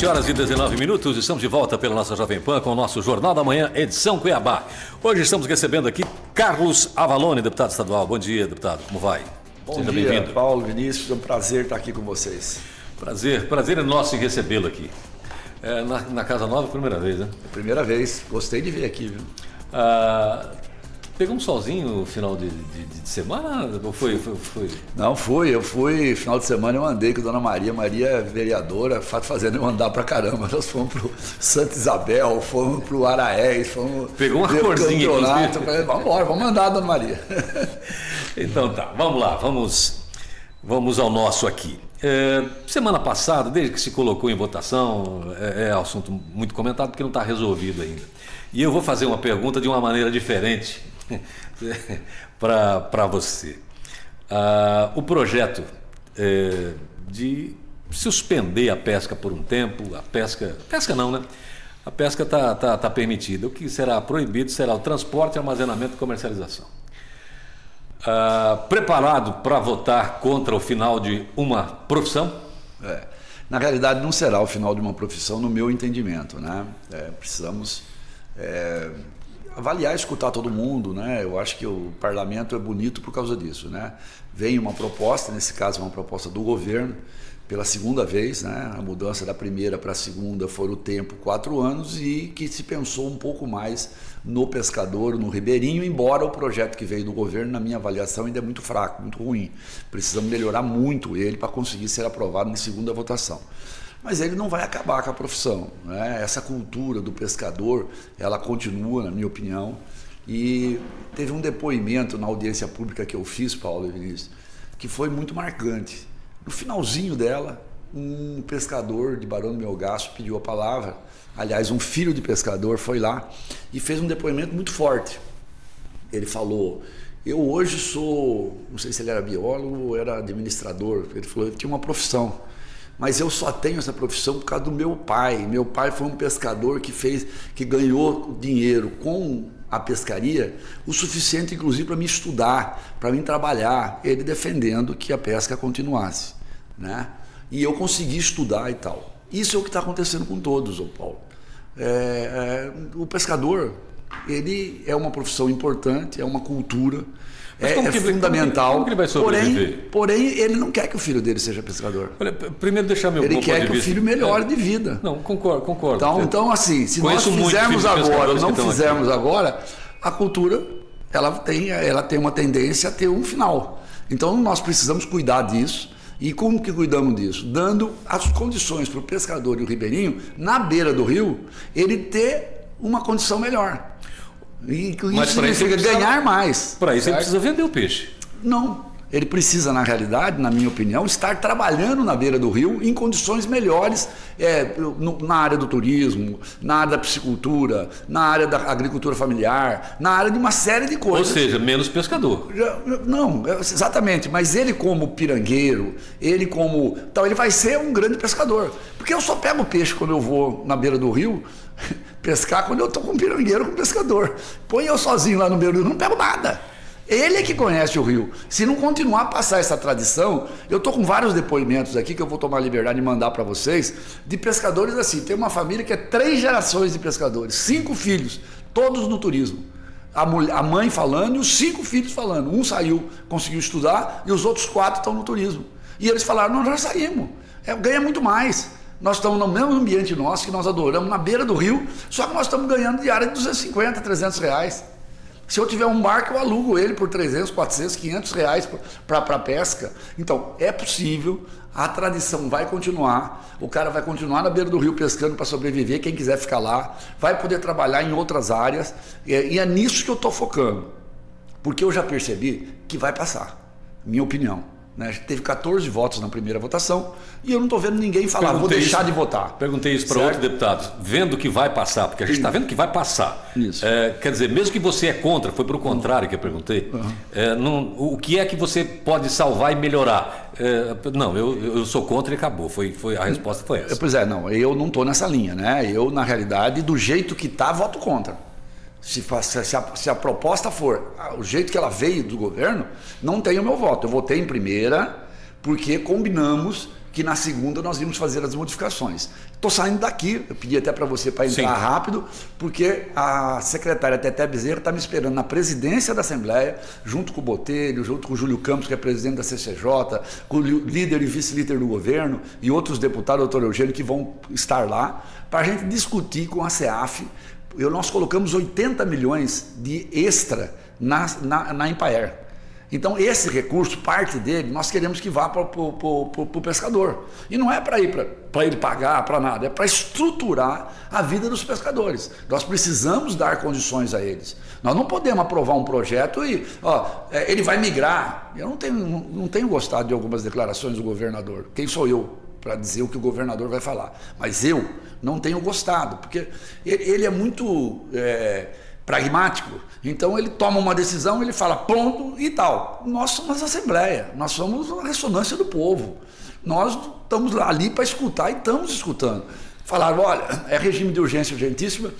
7h19, estamos de volta pela nossa Jovem Pan com o nosso Jornal da Manhã, edição Cuiabá. Hoje estamos recebendo aqui Carlos Avalone, deputado estadual. Bom dia, deputado, como vai? Bom dia, Paulo, Vinícius, é um prazer estar aqui com vocês. Prazer é nosso em recebê-lo aqui. Na Casa Nova, primeira vez, né? Primeira vez, gostei de vir aqui, viu? Pegou um solzinho no final de semana? Ou foi? Não, eu fui, final de semana eu andei com a dona Maria é vereadora, fazendo eu andar pra caramba. Nós fomos pro Santa Isabel, fomos pro Araés, fomos... Pegou uma corzinha aqui. Vamos embora, vamos andar, dona Maria. Então tá, vamos lá, vamos ao nosso aqui. Semana passada, desde que se colocou em votação, é assunto muito comentado porque não está resolvido ainda. E eu vou fazer uma pergunta de uma maneira diferente para você. O projeto de suspender a pesca por um tempo, pesca não, né? A pesca tá permitida. O que será proibido será o transporte, armazenamento e comercialização. Preparado para votar contra o final de uma profissão? Na realidade não será o final de uma profissão no meu entendimento, né? Precisamos avaliar, escutar todo mundo, né? Eu acho que o parlamento é bonito por causa disso, né? Vem uma proposta, nesse caso uma proposta do governo, pela segunda vez, né? A mudança da primeira para a segunda foi o tempo 4 anos e que se pensou um pouco mais no pescador, no ribeirinho, embora o projeto que veio do governo, na minha avaliação, ainda é muito fraco, muito ruim. Precisamos melhorar muito ele para conseguir ser aprovado em segunda votação. Mas ele não vai acabar com a profissão, né? Essa cultura do pescador, ela continua, na minha opinião, e teve um depoimento na audiência pública que eu fiz, Paulo e Vinícius, que foi muito marcante. No finalzinho dela, um pescador de Barão do Melgaço pediu a palavra, aliás, um filho de pescador foi lá e fez um depoimento muito forte. Ele falou: eu hoje sou, não sei se ele era biólogo ou era administrador, ele falou, ele tinha uma profissão, mas eu só tenho essa profissão por causa do meu pai. Meu pai foi um pescador que ganhou dinheiro com a pescaria, o suficiente inclusive para me estudar, para mim trabalhar, ele defendendo que a pesca continuasse, né? E eu consegui estudar e tal. Isso é o que está acontecendo com todos, Paulo. O pescador, ele é uma profissão importante, é uma cultura, é fundamental, como que ele vai sobreviver? Porém, ele não quer que o filho dele seja pescador. Olha, primeiro deixar meu Ele ponto quer de que vista. o filho melhore de vida. Não, concordo. Então assim, se nós fizermos agora, não fizermos agora, a cultura ela tem uma tendência a ter um final. Então nós precisamos cuidar disso. E como que cuidamos disso? Dando as condições para o pescador e o ribeirinho, na beira do rio, ele ter uma condição melhor. E isso significa ganhar mais. Para isso ele precisa vender o peixe. Não. Ele precisa, na realidade, na minha opinião, estar trabalhando na beira do rio em condições melhores, na área do turismo, na área da piscicultura, na área da agricultura familiar, na área de uma série de coisas. Ou seja, menos pescador. Não, exatamente, mas ele como pirangueiro, ele vai ser um grande pescador. Porque eu só pego peixe quando eu vou na beira do rio pescar, quando eu estou com um pirangueiro, com um pescador. Põe eu sozinho lá no beira do rio, não pego nada. Ele é que conhece o rio. Se não continuar a passar essa tradição, eu estou com vários depoimentos aqui que eu vou tomar a liberdade de mandar para vocês, de pescadores assim. Tem uma família que é 3 gerações de pescadores, 5 filhos, todos no turismo. A mãe falando e os 5 filhos falando. Um saiu, conseguiu estudar e os outros 4 estão no turismo. E eles falaram, nós já saímos, ganha muito mais. Nós estamos no mesmo ambiente nosso que nós adoramos, na beira do rio, só que nós estamos ganhando diária de 250, 300 reais. Se eu tiver um barco, eu alugo ele por 300, 400, 500 reais para pesca. Então, é possível, a tradição vai continuar, o cara vai continuar na beira do rio pescando para sobreviver, quem quiser ficar lá, vai poder trabalhar em outras áreas, e é nisso que eu estou focando, porque eu já percebi que vai passar, minha opinião. Né? Teve 14 votos na primeira votação e eu não estou vendo ninguém falar, vou deixar de votar. Perguntei isso para outro deputado, vendo que vai passar, porque a gente está vendo que vai passar. Isso. Quer dizer, mesmo que você é contra, foi para o contrário que eu perguntei, o que é que você pode salvar e melhorar? Não, eu sou contra e acabou, a resposta foi essa. Pois não, eu não estou nessa linha, né? Eu, na realidade, do jeito que está, voto contra. Se a proposta for o jeito que ela veio do governo, não tem o meu voto. Eu votei em primeira, porque combinamos que na segunda nós íamos fazer as modificações. Estou saindo daqui, eu pedi até para você para entrar rápido, porque a secretária Teté Bezerra está me esperando na presidência da Assembleia, junto com o Botelho, junto com o Júlio Campos, que é presidente da CCJ, com o líder e vice-líder do governo e outros deputados, doutor Eugênio, que vão estar lá, para a gente discutir com a CEAF. Nós colocamos 80 milhões de extra na Empaer. Então, esse recurso, parte dele, nós queremos que vá para o pescador. E não é para ele pagar, para nada, é para estruturar a vida dos pescadores. Nós precisamos dar condições a eles. Nós não podemos aprovar um projeto e ele vai migrar. Eu não tenho gostado de algumas declarações do governador. Quem sou eu para dizer o que o governador vai falar? Mas eu não tenho gostado, porque ele é muito... pragmático, então ele toma uma decisão, ele fala pronto e tal. Nós somos a Assembleia, nós somos a ressonância do povo, nós estamos ali para escutar e estamos escutando. Falaram, olha, é regime de urgência urgentíssima,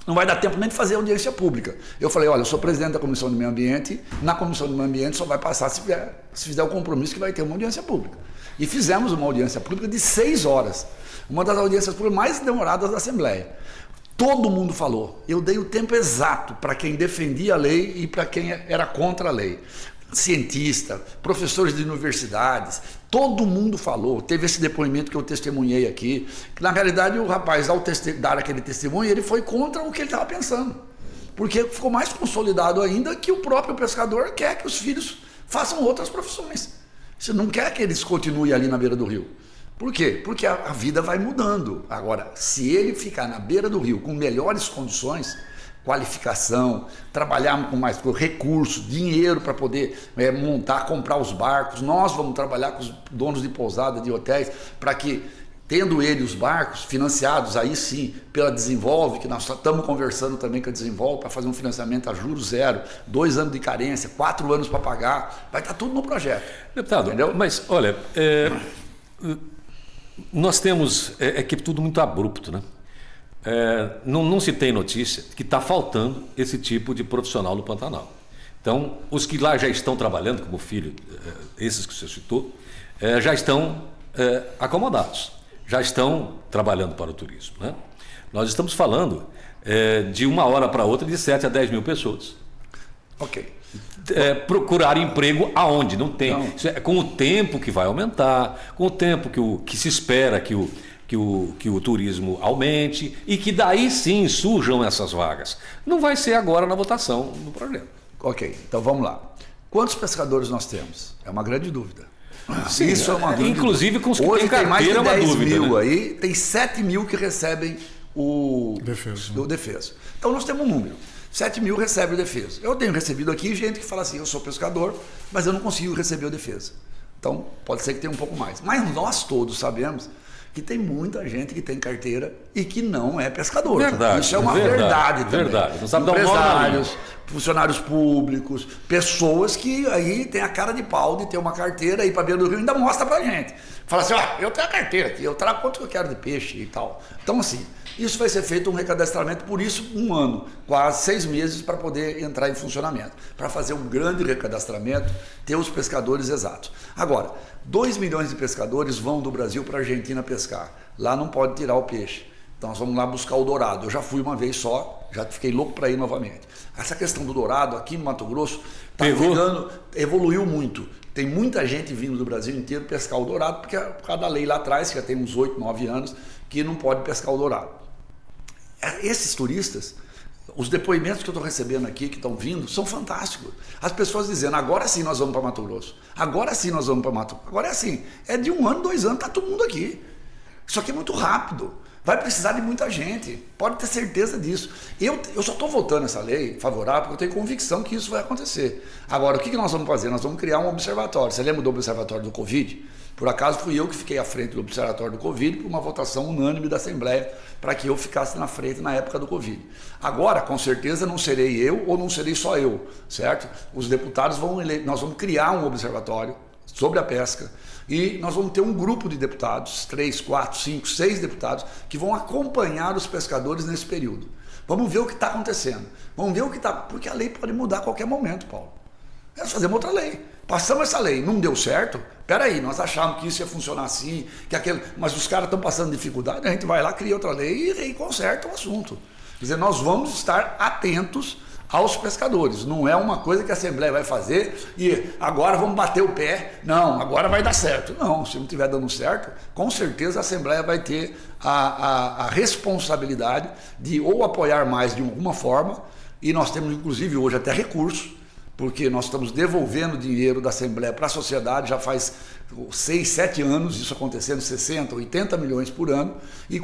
não vai dar tempo nem de fazer audiência pública. Eu falei, olha, eu sou presidente da Comissão do Meio Ambiente, na Comissão do Meio Ambiente só vai passar se fizer o compromisso que vai ter uma audiência pública. E fizemos uma audiência pública de 6 horas, uma das audiências públicas mais demoradas da Assembleia. Todo mundo falou. Eu dei o tempo exato para quem defendia a lei e para quem era contra a lei. Cientista, professores de universidades, todo mundo falou. Teve esse depoimento que eu testemunhei aqui, que na realidade o rapaz, ao dar aquele testemunho, ele foi contra o que ele estava pensando. Porque ficou mais consolidado ainda que o próprio pescador quer que os filhos façam outras profissões. Você não quer que eles continuem ali na beira do rio. Por quê? Porque a vida vai mudando. Agora, se ele ficar na beira do rio com melhores condições, qualificação, trabalhar com mais recursos, dinheiro para poder montar, comprar os barcos, nós vamos trabalhar com os donos de pousada, de hotéis, para que, tendo ele os barcos financiados, aí sim, pela Desenvolve, que nós estamos conversando também com a Desenvolve, para fazer um financiamento a juros zero, 2 anos de carência, 4 anos para pagar, vai estar tudo no projeto. Deputado, entendeu? Mas, olha... Nós temos, que tudo muito abrupto, né? Não se tem notícia que está faltando esse tipo de profissional no Pantanal. Então, os que lá já estão trabalhando, como o filho, esses que você citou, já estão acomodados, já estão trabalhando para o turismo, né? Nós estamos falando de uma hora para outra de 7 a 10 mil pessoas. Ok. Procurar emprego aonde não tem. Isso é com o tempo que vai aumentar, com o tempo que se espera que o turismo aumente e que daí sim surjam essas vagas. Não vai ser agora na votação do projeto. Ok, então vamos lá. Quantos pescadores nós temos? É uma grande dúvida. Sim, isso é uma grande inclusive com os que hoje têm tem mais de carteira, 10 dúvida, mil né? aí, tem 7 mil que recebem o defeso. Então nós temos um número. 7 mil recebe o defesa. Eu tenho recebido aqui gente que fala assim, eu sou pescador, mas eu não consigo receber o defesa. Então, pode ser que tenha um pouco mais. Mas nós todos sabemos que tem muita gente que tem carteira e que não é pescador. Verdade. Isso é uma verdade também. Verdade. Não sabe dar Empresários, funcionários públicos, pessoas que aí tem a cara de pau de ter uma carteira aí para beira do rio e ainda mostra pra gente. Fala assim, eu tenho a carteira aqui, eu trago quanto que eu quero de peixe e tal. Então, assim, isso vai ser feito um recadastramento, por isso 1 ano, quase 6 meses para poder entrar em funcionamento, para fazer um grande recadastramento, ter os pescadores exatos. Agora, 2 milhões de pescadores vão do Brasil para a Argentina pescar. Lá não pode tirar o peixe. Então nós vamos lá buscar o dourado. Eu já fui uma vez só, já fiquei louco para ir novamente. Essa questão do dourado aqui no Mato Grosso evoluiu muito. Tem muita gente vindo do Brasil inteiro pescar o dourado, porque por causa da lei lá atrás, que já tem uns 8, 9 anos, que não pode pescar o dourado. Esses turistas, os depoimentos que eu estou recebendo aqui, que estão vindo, são fantásticos. As pessoas dizendo, agora sim nós vamos para Mato Grosso, agora sim nós vamos para Mato Grosso. Agora é assim, é de 1 ano, 2 anos, está todo mundo aqui. Isso aqui é muito rápido, vai precisar de muita gente, pode ter certeza disso. Eu só estou votando essa lei favorável porque eu tenho convicção que isso vai acontecer. Agora, o que nós vamos fazer? Nós vamos criar um observatório. Você lembra do observatório do Covid? Por acaso fui eu que fiquei à frente do observatório do Covid por uma votação unânime da Assembleia para que eu ficasse na frente na época do Covid. Agora, com certeza, não serei eu ou não serei só eu, certo? Os deputados nós vamos criar um observatório sobre a pesca e nós vamos ter um grupo de deputados, 3, 4, 5, 6 deputados, que vão acompanhar os pescadores nesse período. Vamos ver o que está acontecendo. Vamos ver o que está... Porque a lei pode mudar a qualquer momento, Paulo. É fazer uma outra lei. Passamos essa lei, não deu certo. Peraí, nós achávamos que isso ia funcionar assim, mas os caras estão passando dificuldade, a gente vai lá, cria outra lei e conserta o assunto. Quer dizer, nós vamos estar atentos aos pescadores. Não é uma coisa que a Assembleia vai fazer e agora vamos bater o pé. Não, agora vai dar certo. Não, se não estiver dando certo, com certeza a Assembleia vai ter a responsabilidade de ou apoiar mais de alguma forma, e nós temos inclusive hoje até recursos, porque nós estamos devolvendo dinheiro da Assembleia para a sociedade, já faz 6, 7 anos isso acontecendo, 60, 80 milhões por ano, e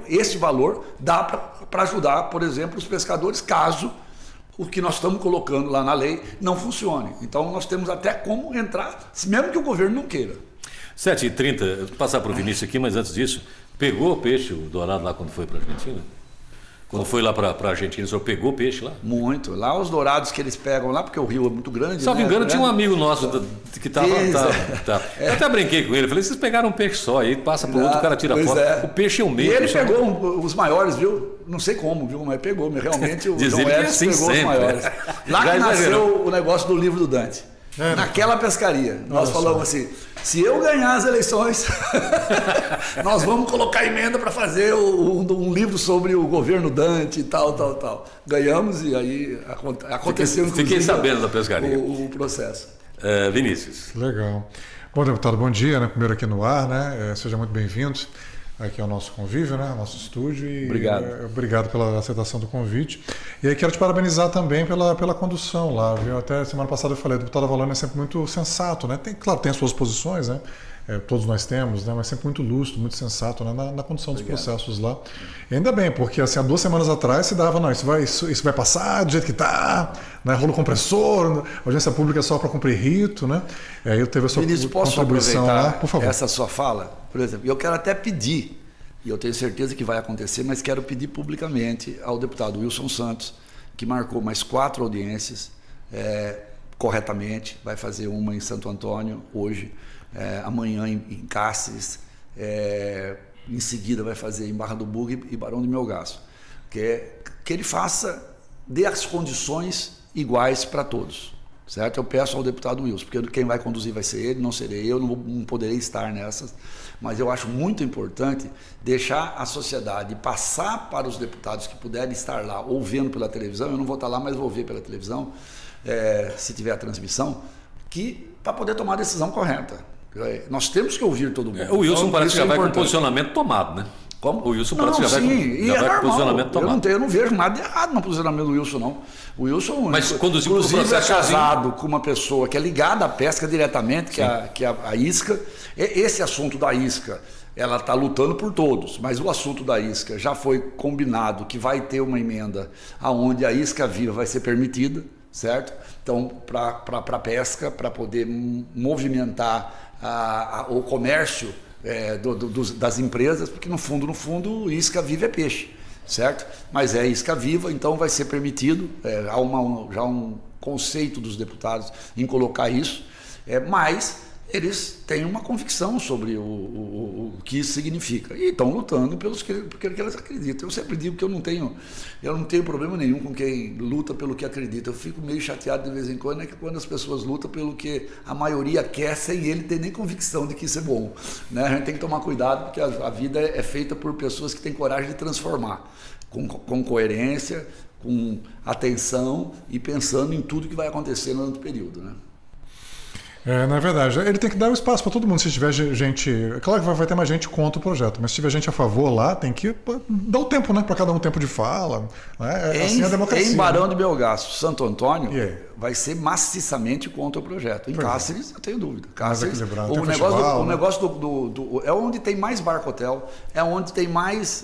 esse valor dá para ajudar, por exemplo, os pescadores, caso o que nós estamos colocando lá na lei não funcione. Então nós temos até como entrar, mesmo que o governo não queira. 7h30, vou passar para o Vinícius aqui, mas antes disso, pegou o peixe, o dourado lá quando foi para a Argentina? Quando foi lá para a Argentina, o senhor pegou peixe lá? Muito. Lá os dourados que eles pegam lá, porque o rio é muito grande. Só me engano, tinha um amigo nosso que estava... Eu até brinquei com ele, falei, vocês pegaram um peixe só, aí passa para o outro, o cara tira foto. O peixe é o mesmo. E ele pegou os maiores, viu? Não sei como, viu? Mas pegou. Realmente o João Edson assim pegou sempre, os maiores. Lá que nasceu o negócio do livro do Dante. Naquela pescaria. Nós falamos assim, se eu ganhar as eleições, nós vamos colocar emenda para fazer um livro sobre o governo Dante e tal. Ganhamos e aí aconteceu. Fiquei sabendo da pescaria. O processo. Vinícius. Legal. Bom, deputado, bom dia, né? Primeiro aqui no ar, né? Seja muito bem-vindo. Aqui é o nosso convívio, né? Nosso estúdio. E obrigado pela aceitação do convite. E aí quero te parabenizar também pela condução lá, viu? Até semana passada eu falei, o deputado Avalone é sempre muito sensato, né? Claro, tem as suas posições, né? Todos nós temos, né? Mas sempre muito lúcido, muito sensato, né? Na condução dos processos lá. E ainda bem, porque assim, há 2 semanas atrás se dava, não, isso vai passar do jeito que está, né? Rolo compressor, audiência pública só para cumprir rito, né? E aí eu teve a sua contribuição lá, por favor. Essa sua fala, por exemplo, eu quero até pedir, e eu tenho certeza que vai acontecer, mas quero pedir publicamente ao deputado Wilson Santos, que marcou mais 4 audiências corretamente, vai fazer uma em Santo Antônio hoje, amanhã em Cáceres, em seguida vai fazer em Barra do Bugre e Barão de Melgaço, que ele dê as condições iguais para todos, certo? Eu peço ao deputado Wilson, porque quem vai conduzir vai ser ele, não serei eu, não poderei estar nessas, mas eu acho muito importante deixar a sociedade passar para os deputados que puderem estar lá ou vendo pela televisão, eu não vou estar lá, mas vou ver pela televisão, se tiver a transmissão, para poder tomar a decisão correta. Nós temos que ouvir todo mundo. O Wilson parece que já vai com o posicionamento tomado, né? Como? O Wilson parece que já vai com o posicionamento tomado. Eu não vejo nada de errado no posicionamento do Wilson, não. O Wilson, mas inclusive, é casado com uma pessoa que é ligada à pesca diretamente, que é a isca. Esse assunto da isca, ela está lutando por todos, mas o assunto da isca já foi combinado que vai ter uma emenda onde a isca viva vai ser permitida, certo? Então, para a pesca, para poder movimentar o comércio das empresas, porque no fundo, isca viva é peixe, certo? Mas é isca viva, então vai ser permitido, há já um conceito dos deputados em colocar isso, mas eles têm uma convicção sobre o que isso significa e estão lutando pelo que eles acreditam. Eu sempre digo que eu não tenho problema nenhum com quem luta pelo que acredita. Eu fico meio chateado de vez em quando, que quando as pessoas lutam pelo que a maioria quer, sem ele ter nem convicção de que isso é bom, né? A gente tem que tomar cuidado, porque a vida é feita por pessoas que têm coragem de transformar, com coerência, com atenção e pensando em tudo que vai acontecer no período, né? Na verdade, ele tem que dar o espaço para todo mundo. Se tiver gente, é claro que vai ter mais gente contra o projeto, mas se tiver gente a favor lá, tem que dar o tempo, né, para cada um tempo de fala. Né? Assim é a democracia. Em Barão de Belgaço, Santo Antônio, vai ser maciçamente contra o projeto. Em Cáceres, eu tenho dúvida. Cáceres, o negócio é onde tem mais barco-hotel, é onde tem mais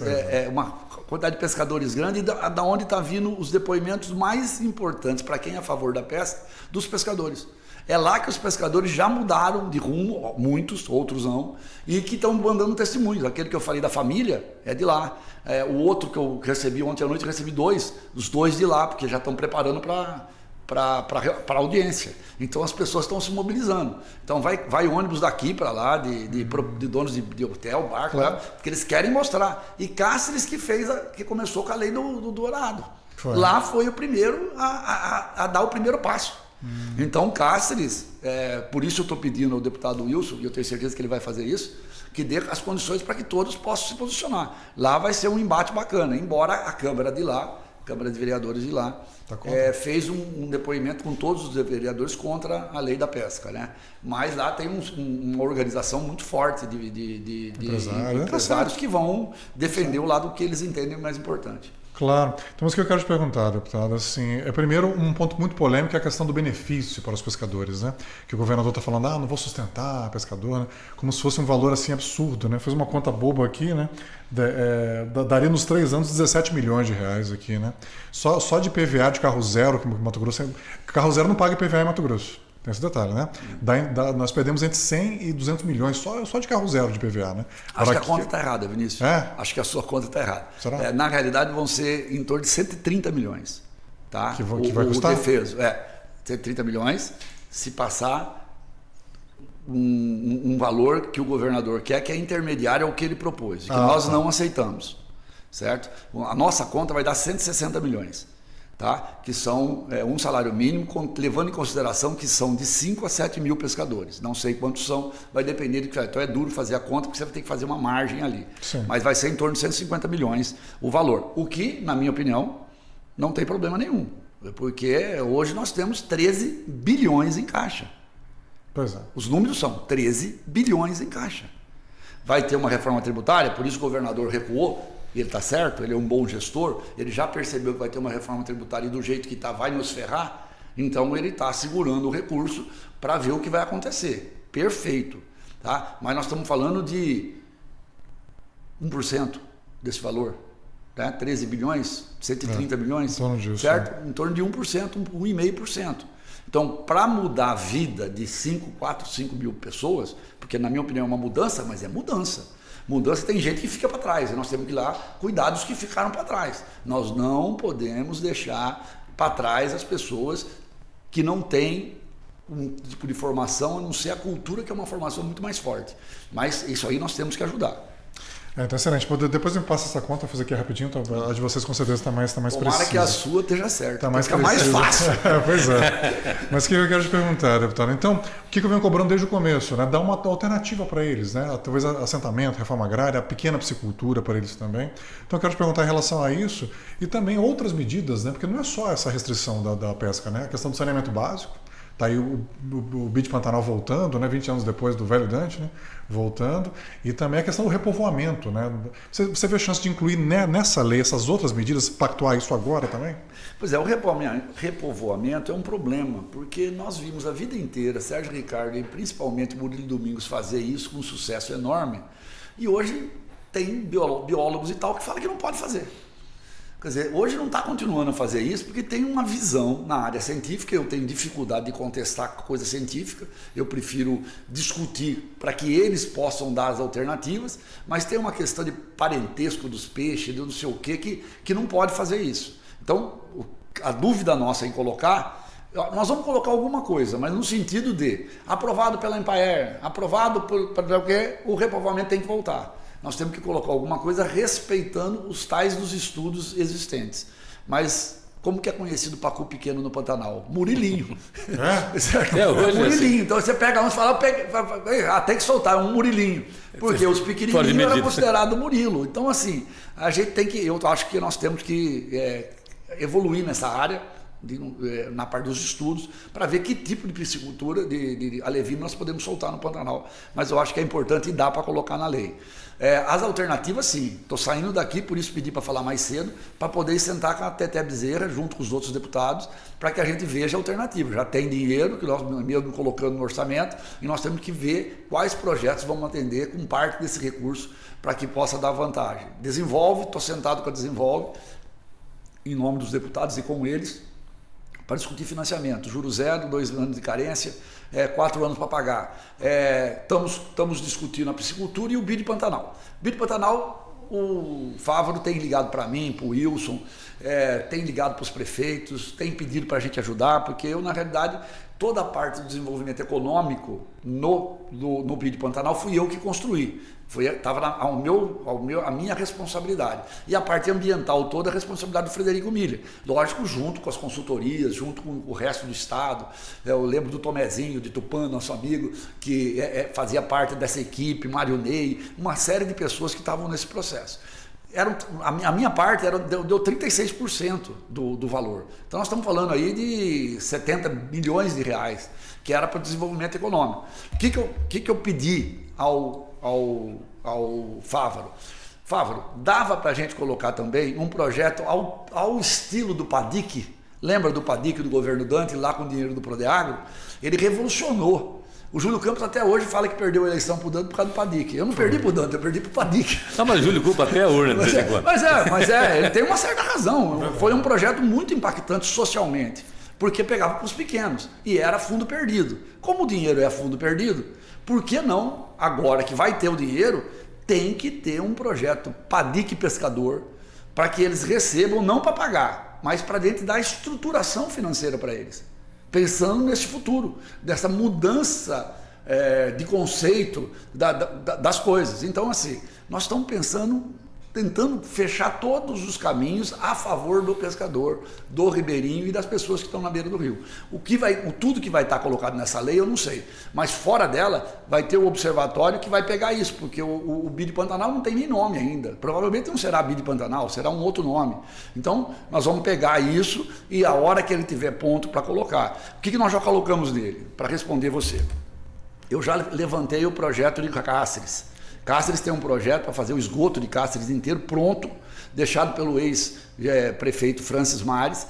uma quantidade de pescadores grande, e da onde está vindo os depoimentos mais importantes para quem é a favor da pesca, dos pescadores. É lá que os pescadores já mudaram de rumo, muitos, outros não, e que estão mandando testemunhos. Aquele que eu falei da família é de lá. O outro que eu recebi ontem à noite, eu recebi os dois de lá, porque já estão preparando para audiência. Então as pessoas estão se mobilizando. Então vai ônibus daqui para lá, de donos de hotel, barco, claro, porque eles querem mostrar. E Cáceres que começou com a lei do dourado. Lá foi o primeiro a dar o primeiro passo. Então, Cáceres, por isso eu estou pedindo ao deputado Wilson, e eu tenho certeza que ele vai fazer isso, que dê as condições para que todos possam se posicionar. Lá vai ser um embate bacana, embora a Câmara de lá, Câmara de Vereadores de lá, fez um depoimento com todos os vereadores contra a lei da pesca, né? Mas lá tem uma organização muito forte de empresários que vão defender o lado que eles entendem mais importante. Claro. Então, mas o que eu quero te perguntar, deputado, assim, primeiro um ponto muito polêmico é a questão do benefício para os pescadores, né? Que o governador está falando, não vou sustentar pescador, né? Como se fosse um valor assim absurdo, né? Fez uma conta boba aqui, né? Daria nos 3 anos 17 milhões de reais aqui, né? Só de PVA de carro zero, que Mato Grosso, carro zero não paga PVA em Mato Grosso. Tem esse detalhe, né? Nós perdemos entre 100 e 200 milhões só de carro zero de PVA, né? Acho que a conta está errada, Vinícius. Acho que a sua conta está errada. Será? Na realidade, vão ser em torno de 130 milhões. Tá? Que vai custar? O defeso. 130 milhões, se passar um valor que o governador quer, que é intermediário ao que ele propôs, que nós não aceitamos. Certo? A nossa conta vai dar 160 milhões. Tá? Que são um salário mínimo, levando em consideração que são de 5 a 7 mil pescadores. Não sei quantos são, vai depender do que. Então é duro fazer a conta, porque você vai ter que fazer uma margem ali. Sim. Mas vai ser em torno de 150 milhões o valor. O que, na minha opinião, não tem problema nenhum. Porque hoje nós temos 13 bilhões em caixa. Pois é. Os números são 13 bilhões em caixa. Vai ter uma reforma tributária, por isso o governador recuou. Ele está certo, ele é um bom gestor, ele já percebeu que vai ter uma reforma tributária e do jeito que está vai nos ferrar, então ele está segurando o recurso para ver o que vai acontecer. Perfeito. Tá? Mas nós estamos falando de 1% desse valor. Tá? 13 bilhões, 130 bilhões, em torno disso, certo? Em torno de 1%, 1,5%. Então, para mudar a vida de 5 mil pessoas, porque na minha opinião é uma mudança, mas é mudança. Mudança tem gente que fica para trás, e nós temos que ir lá cuidar dos que ficaram para trás. Nós não podemos deixar para trás as pessoas que não têm um tipo de formação, a não ser a cultura, que é uma formação muito mais forte. Mas isso aí nós temos que ajudar. Então, excelente. Depois me passa essa conta, eu fiz aqui rapidinho, então a de vocês com certeza está mais precisa. Tomara que a sua esteja certa, está mais fácil. Pois é. Mas o que eu quero te perguntar, deputado? Então, o que eu venho cobrando desde o começo? Né? Dar uma alternativa para eles, né? Talvez assentamento, reforma agrária, a pequena piscicultura para eles também. Então, eu quero te perguntar em relação a isso e também outras medidas, né? Porque não é só essa restrição da pesca, né? A questão do saneamento básico. Está aí o BID Pantanal voltando, né? 20 anos depois do velho Dante, né? Voltando. E também a questão do repovoamento. Né? Você vê chance de incluir nessa lei essas outras medidas, pactuar isso agora também? Pois é, o repovoamento é um problema, porque nós vimos a vida inteira Sérgio Ricardo e principalmente Murilo Domingos fazer isso com um sucesso enorme. E hoje tem biólogos e tal que falam que não pode fazer. Quer dizer, hoje não está continuando a fazer isso porque tem uma visão na área científica. Eu tenho dificuldade de contestar coisa científica, eu prefiro discutir para que eles possam dar as alternativas, mas tem uma questão de parentesco dos peixes, de não sei o que não pode fazer isso. Então, a dúvida nossa em colocar, nós vamos colocar alguma coisa, mas no sentido de aprovado pela Empaer, aprovado pelo que o repovoamento tem que voltar. Nós temos que colocar alguma coisa respeitando os tais dos estudos existentes. Mas como que é conhecido o pacu pequeno no Pantanal? Murilinho. Hoje Murilinho. assim. Então você pega um e fala, tem que soltar, é um murilinho. Porque os pequenininhos eram considerados Murilo. Então assim, a gente tem que, eu acho que nós temos que evoluir nessa área, na parte dos estudos, para ver que tipo de piscicultura de alevino nós podemos soltar no Pantanal. Mas eu acho que é importante e dá para colocar na lei. As alternativas, sim. Estou saindo daqui, por isso pedi para falar mais cedo, para poder sentar com a Teté Bezerra, junto com os outros deputados, para que a gente veja a alternativa. Já tem dinheiro, que nós mesmo colocando no orçamento, e nós temos que ver quais projetos vamos atender com parte desse recurso, para que possa dar vantagem. Desenvolve, estou sentado com a Desenvolve, em nome dos deputados e com eles, para discutir financiamento, juros zero, 2 anos de carência, 4 anos para pagar. Estamos discutindo a piscicultura e o BID Pantanal. BID Pantanal, o Fávaro tem ligado para mim, para o Wilson, tem ligado para os prefeitos, tem pedido para a gente ajudar, porque eu, na realidade, toda a parte do desenvolvimento econômico no BID Pantanal fui eu que construí. Estava a minha responsabilidade. E a parte ambiental toda é a responsabilidade do Frederico Miller. Lógico, junto com as consultorias, junto com o resto do Estado. Eu lembro do Tomezinho, de Tupã, nosso amigo, que fazia parte dessa equipe, Mário Ney, uma série de pessoas que estavam nesse processo. A minha parte deu 36% do valor. Então nós estamos falando aí de 70 milhões de reais, que era para o desenvolvimento econômico. O que eu pedi ao Fávaro? Fávaro, dava para a gente colocar também um projeto ao estilo do PADIC. Lembra do PADIC do governo Dante, lá com o dinheiro do Prodeagro? Ele revolucionou. O Júlio Campos até hoje fala que perdeu a eleição pro Dante por causa do PADIC. Eu não perdi pro Dante, eu perdi pro PADIC. Não, mas o Júlio culpa até a urna. Mas ele tem uma certa razão. Foi um projeto muito impactante socialmente, porque pegava para os pequenos e era fundo perdido. Como o dinheiro é fundo perdido, por que não, agora que vai ter o dinheiro, tem que ter um projeto PADIC pescador para que eles recebam, não para pagar, mas para dentro da estruturação financeira para eles. Pensando nesse futuro, dessa mudança de conceito das coisas. Então, assim, nós estamos tentando fechar todos os caminhos a favor do pescador, do ribeirinho e das pessoas que estão na beira do rio. Tudo que vai estar colocado nessa lei eu não sei, mas fora dela vai ter o observatório que vai pegar isso, porque o BID Pantanal não tem nem nome ainda, provavelmente não será BID Pantanal, será um outro nome. Então nós vamos pegar isso e a hora que ele tiver ponto para colocar. O que nós já colocamos nele? Para responder você, eu já levantei o projeto de Cáceres. Cáceres tem um projeto para fazer o esgoto de Cáceres inteiro pronto, deixado pelo ex-prefeito Francis Mares,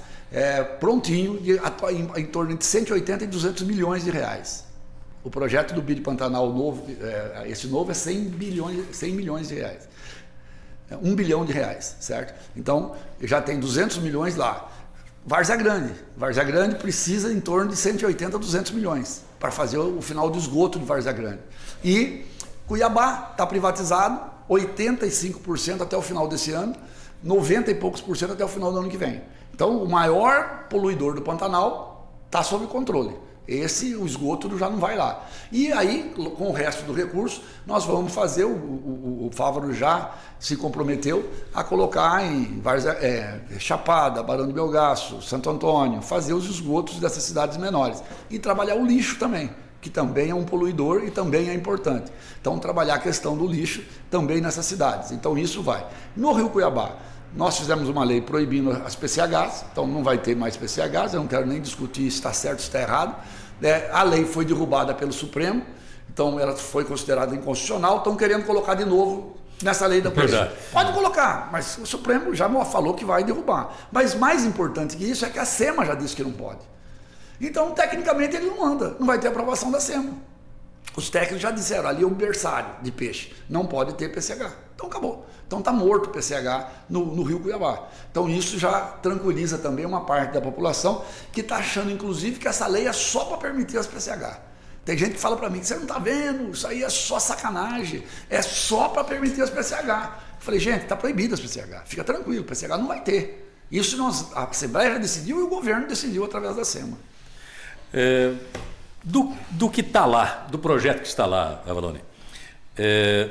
prontinho, em torno de 180 e 200 milhões de reais. O projeto do BID Pantanal novo, esse novo é 100 milhões de reais. 1 bilhão de reais, certo? Então, já tem 200 milhões lá. Várzea Grande precisa em torno de 180 a 200 milhões para fazer o final do esgoto de Várzea Grande. E Cuiabá está privatizado, 85% até o final desse ano, 90 e poucos por cento até o final do ano que vem. Então, o maior poluidor do Pantanal está sob controle. O esgoto já não vai lá. E aí, com o resto do recurso, nós vamos fazer, o Fávaro já se comprometeu a colocar em Chapada, Barão do Belgaço, Santo Antônio, fazer os esgotos dessas cidades menores. E trabalhar o lixo também, que também é um poluidor e também é importante. Então, trabalhar a questão do lixo também nessas cidades. Então, isso vai. No Rio Cuiabá, nós fizemos uma lei proibindo as PCHs, então não vai ter mais PCHs, eu não quero nem discutir se está certo ou se está errado. A lei foi derrubada pelo Supremo, então ela foi considerada inconstitucional, estão querendo colocar de novo nessa lei da polícia. Pode colocar, mas o Supremo já falou que vai derrubar. Mas mais importante que isso é que a SEMA já disse que não pode. Então, tecnicamente, ele não anda, não vai ter aprovação da SEMA. Os técnicos já disseram, ali é um berçário de peixe, não pode ter PCH. Então acabou. Então está morto o PCH no Rio Cuiabá. Então isso já tranquiliza também uma parte da população que está achando, inclusive, que essa lei é só para permitir as PCH. Tem gente que fala para mim que você não está vendo, isso aí é só sacanagem, é só para permitir as PCH. Eu falei, gente, está proibido as PCH, fica tranquilo, PCH não vai ter. Isso a Assembleia já decidiu e o governo decidiu através da SEMA. Do que está lá, do projeto que está lá, Avalone,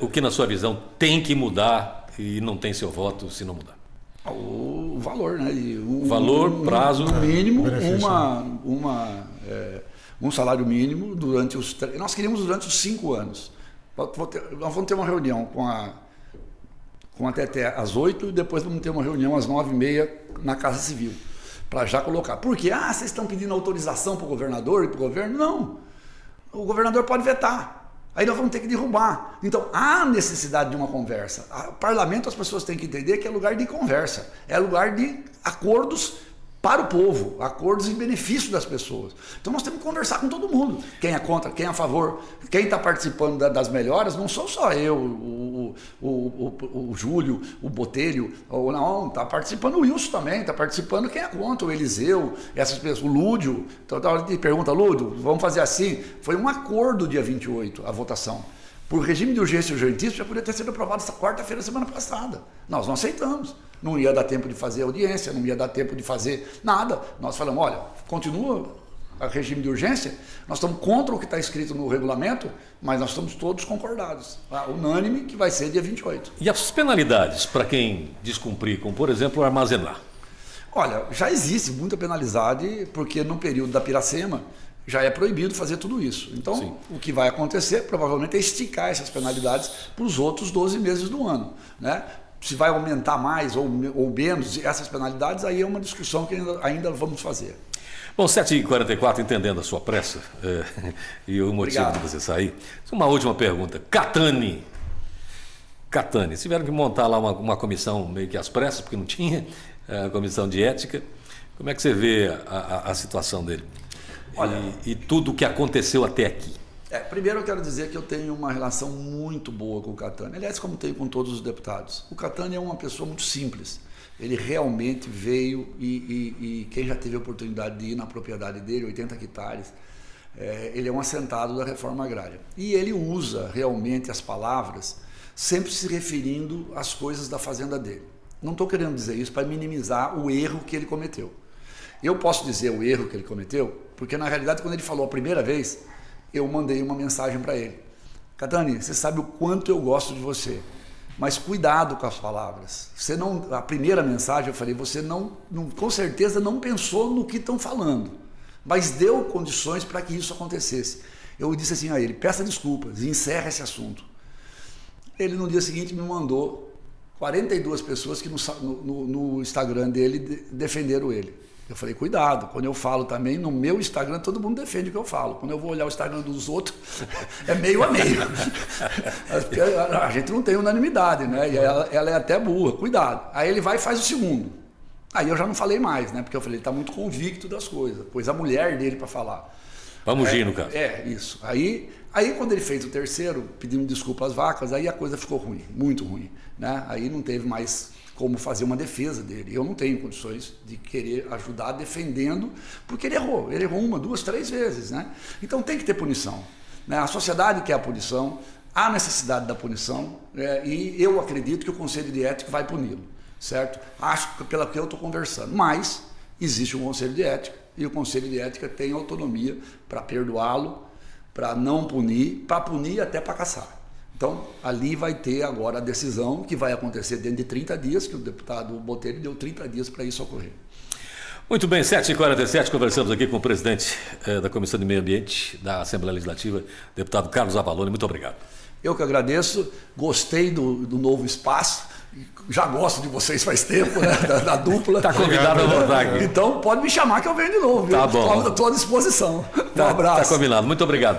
o que na sua visão tem que mudar e não tem seu voto se não mudar? O valor, né? Valor, prazo. No mínimo, um salário mínimo durante os... Nós queríamos durante os 5 anos. Nós vamos ter uma reunião com a TT às 8 e depois vamos ter uma reunião às 9h30 na Casa Civil. Para já colocar. Por quê? Vocês estão pedindo autorização para o governador e para o governo? Não. O governador pode vetar. Aí nós vamos ter que derrubar. Então, há necessidade de uma conversa. O parlamento, as pessoas têm que entender que é lugar de conversa. É lugar de acordos para o povo, acordos em benefício das pessoas. Então nós temos que conversar com todo mundo. Quem é contra, quem é a favor, quem está participando das melhoras, não sou só eu, o Júlio, o Botelho, não, está participando o Wilson também, está participando quem é contra, o Eliseu, essas pessoas, o Lúdio. Então a hora de pergunta, Lúdio, vamos fazer assim? Foi um acordo dia 28, a votação. Por regime de urgência e urgentíssimo, já poderia ter sido aprovado essa quarta-feira, semana passada. Nós não aceitamos. Não ia dar tempo de fazer audiência, não ia dar tempo de fazer nada. Nós falamos, olha, continua a regime de urgência, nós estamos contra o que está escrito no regulamento, mas nós estamos todos concordados, unânime, que vai ser dia 28. E as penalidades para quem descumprir, como por exemplo armazenar? Olha, já existe muita penalidade, porque no período da Piracema já é proibido fazer tudo isso. Então, sim, o que vai acontecer provavelmente é esticar essas penalidades para os outros 12 meses do ano, né? Se vai aumentar mais ou menos essas penalidades, aí é uma discussão que ainda vamos fazer. Bom, 7h44, entendendo a sua pressa e o motivo de você sair, uma última pergunta. Catani, tiveram que montar lá uma comissão meio que às pressas, porque não tinha a comissão de ética. Como é que você vê a situação dele? Olha, e tudo o que aconteceu até aqui? Primeiro eu quero dizer que eu tenho uma relação muito boa com o Catani. Aliás, como tenho com todos os deputados. O Catani é uma pessoa muito simples. Ele realmente veio e quem já teve a oportunidade de ir na propriedade dele, 80 hectares, ele é um assentado da reforma agrária. E ele usa realmente as palavras sempre se referindo às coisas da fazenda dele. Não estou querendo dizer isso para minimizar o erro que ele cometeu. Eu posso dizer o erro que ele cometeu, porque na realidade quando ele falou a primeira vez, eu mandei uma mensagem para ele. Catani, você sabe o quanto eu gosto de você. Mas cuidado com as palavras. A primeira mensagem eu falei, você com certeza não pensou no que estão falando, mas deu condições para que isso acontecesse. Eu disse assim a ele, peça desculpas e encerra esse assunto. Ele no dia seguinte me mandou 42 pessoas que no Instagram dele defenderam ele. Eu falei, cuidado, quando eu falo também, no meu Instagram todo mundo defende o que eu falo. Quando eu vou olhar o Instagram dos outros, é meio a meio. A gente não tem unanimidade, né? E ela é até burra, cuidado. Aí ele vai e faz o segundo. Aí eu já não falei mais, né? Porque eu falei, ele está muito convicto das coisas. Pôs a mulher dele para falar. Vamos ir no caso. Isso. Aí quando ele fez o terceiro, pedindo desculpa às vacas, aí a coisa ficou ruim, muito ruim, né? Aí não teve mais como fazer uma defesa dele. Eu não tenho condições de querer ajudar defendendo, porque ele errou 1, 2, 3 vezes, né? Então tem que ter punição, né? A sociedade quer a punição, há necessidade da punição, e eu acredito que o Conselho de Ética vai puni-lo, certo? Acho que pela que eu estou conversando, mas existe um Conselho de Ética, e o Conselho de Ética tem autonomia para perdoá-lo, para não punir, para punir até para caçar. Então, ali vai ter agora a decisão que vai acontecer dentro de 30 dias, que o deputado Botelho deu 30 dias para isso ocorrer. Muito bem, 7h47, conversamos aqui com o presidente da Comissão de Meio Ambiente da Assembleia Legislativa, deputado Carlos Avalone. Muito obrigado. Eu que agradeço, gostei do novo espaço, já gosto de vocês faz tempo, né? da dupla. Está convidado a voltar aqui. Então, pode me chamar que eu venho de novo. Tá bom. Estou à disposição. Um abraço. Está combinado. Muito obrigado.